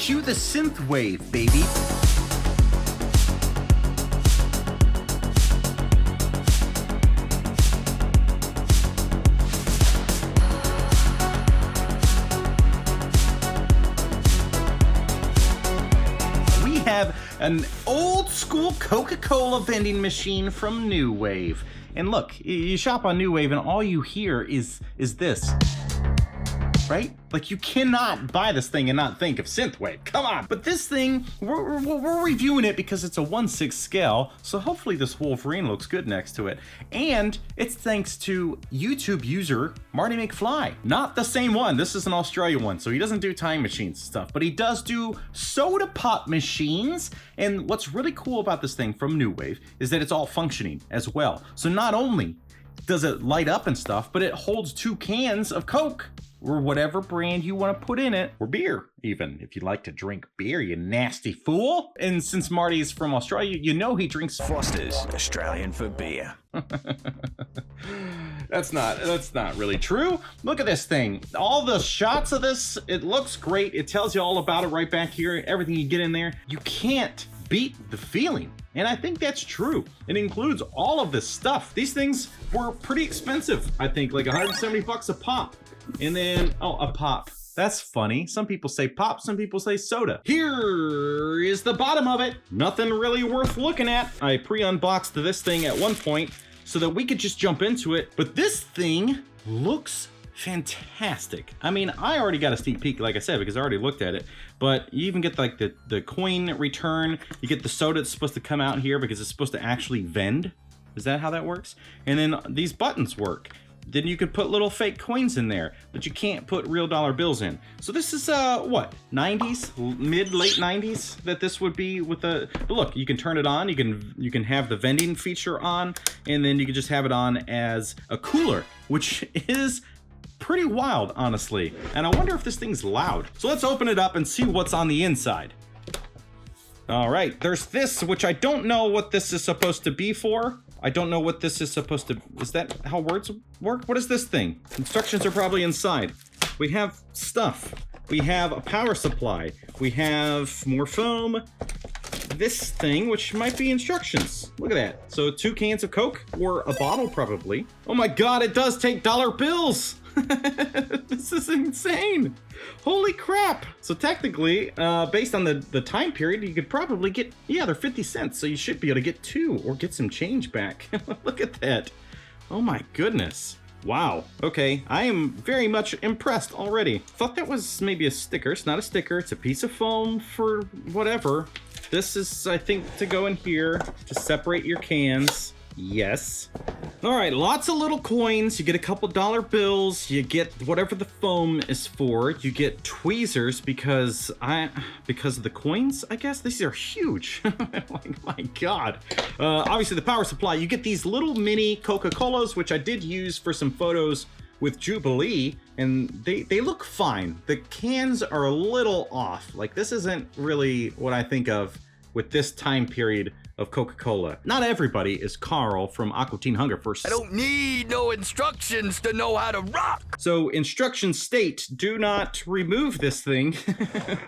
Cue the synth wave, baby. We have an old school Coca-Cola vending machine from New Wave. And look, you shop on New Wave and all you hear is this. Right? Like, you cannot buy this thing and not think of synthwave. Come on. But this thing, we're reviewing it because it's a 1/6 scale, so hopefully this Wolverine looks good next to it. And it's thanks to YouTube user Marty McFly. Not the same one. This is an Australian one, so he doesn't do time machines and stuff, but he does do soda pop machines. And what's really cool about this thing from New Wave is that it's all functioning as well. So not only does it light up and stuff, but it holds 2 cans of Coke, or whatever brand you want to put in it, or beer even, if you like to drink beer, you nasty fool. And since Marty's from Australia, you know he drinks Foster's, Australian for beer. That's not really true. Look at this thing. All the shots of this, it looks great. It tells you all about it right back here, everything you get in there. You can't beat the feeling. And I think that's true. It includes all of this stuff. These things were pretty expensive, I think, like 170 bucks a pop. And then, oh, a pop. That's funny. Some people say pop, some people say soda. Here is the bottom of it. Nothing really worth looking at. I pre-unboxed this thing at one point so that we could just jump into it. But this thing looks fantastic. I mean, I already got a sneak peek, like I said, because I already looked at it. But you even get like the coin return. You get the soda that's supposed to come out here because it's supposed to actually vend. Is that how that works? And then these buttons work. Then you could put little fake coins in there, but you can't put real dollar bills in. So this is what, 90s, late 90s that this would be with the, but look, you can turn it on, you can have the vending feature on, and then you can just have it on as a cooler, which is pretty wild, honestly. And I wonder if this thing's loud. So let's open it up and see what's on the inside. All right, there's this, which I don't know what this is supposed to be for. I don't know what this is supposed to... Is that how words work? What is this thing? Instructions are probably inside. We have stuff. We have a power supply. We have more foam. This thing, which might be instructions. Look at that. So 2 cans of Coke, or a bottle probably. Oh my God, it does take dollar bills. This is insane. Holy crap. So technically, based on the time period, you could probably get, yeah, they're 50 cents. So you should be able to get 2 or get some change back. Look at that. Oh my goodness. Wow. Okay, I am very much impressed already. Thought that was maybe a sticker. It's not a sticker. It's a piece of foam for whatever. This is, I think, to go in here to separate your cans. Yes. All right, lots of little coins. You get a couple dollar bills. You get whatever the foam is for. You get tweezers because of the coins, I guess. These are huge. Like, my God. Obviously, the power supply. You get these little mini Coca-Colas, which I did use for some photos with Jubilee, and they look fine. The cans are a little off. Like, this isn't really what I think of with this time period of Coca-Cola. Not everybody is Carl from Aqua Teen Hunger Force. I don't need no instructions to know how to rock. So instructions state, do not remove this thing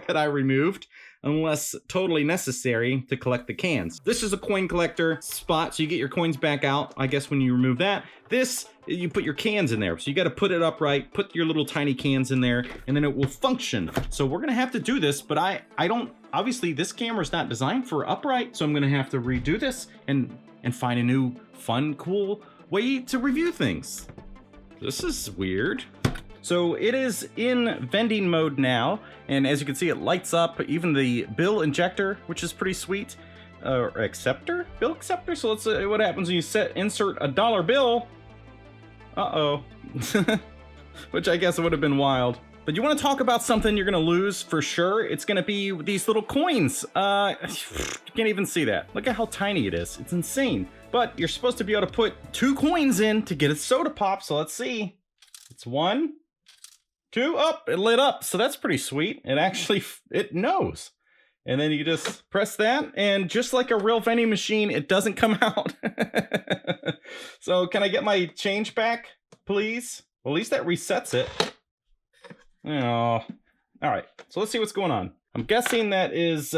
that I removed unless totally necessary to collect the cans. This is a coin collector spot, so you get your coins back out, I guess, when you remove that. This, you put your cans in there. So you got to put it upright, put your little tiny cans in there, and then it will function. So we're gonna have to do this, but I don't, obviously this camera's not designed for upright, so I'm gonna have to redo this and find a new fun, cool way to review things. This is weird. So it is in vending mode now, and as you can see, it lights up. Even the bill injector, which is pretty sweet. Acceptor? Bill acceptor? So let's see what happens when you insert a dollar bill. Uh-oh. Which I guess would have been wild. But you want to talk about something you're going to lose for sure? It's going to be these little coins. You can't even see that. Look at how tiny it is. It's insane. But you're supposed to be able to put 2 coins in to get a soda pop. So let's see. It's 1, 2, up, it lit up. So that's pretty sweet. It actually, it knows. And then you just press that, and just like a real vending machine, it doesn't come out. So can I get my change back, please? Well, at least that resets it. Oh, all right. So let's see what's going on. I'm guessing that is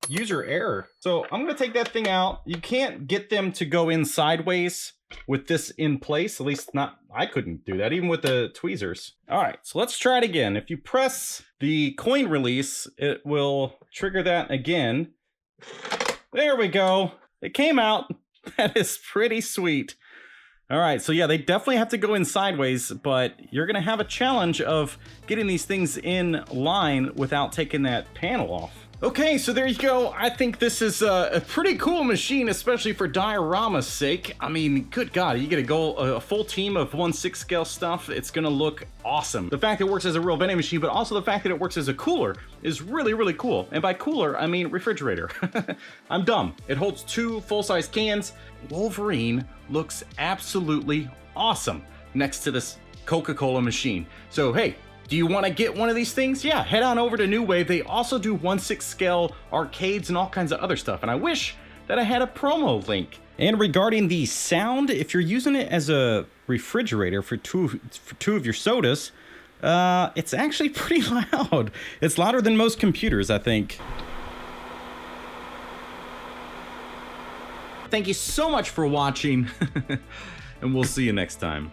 user error. So I'm gonna take that thing out. You can't get them to go in sideways with this in place. At least not, I couldn't do that, even with the tweezers. All right, so let's try it again. If you press the coin release, it will trigger that again. There we go. It came out. That is pretty sweet. All right, so yeah, they definitely have to go in sideways, but you're gonna have a challenge of getting these things in line without taking that panel off. Okay, so there you go. I think this is a pretty cool machine, especially for diorama's sake. I mean, good God, you get a full team of 1/6 scale stuff. It's gonna look awesome. The fact that it works as a real vending machine, but also the fact that it works as a cooler is really, really cool. And by cooler, I mean refrigerator. I'm dumb. It holds 2 full-size cans. Wolverine looks absolutely awesome next to this Coca-Cola machine. So hey, do you want to get one of these things? Yeah, head on over to New Wave. They also do 1/6 scale arcades and all kinds of other stuff. And I wish that I had a promo link. And regarding the sound, if you're using it as a refrigerator for two of your sodas, it's actually pretty loud. It's louder than most computers, I think. Thank you so much for watching, and we'll see you next time.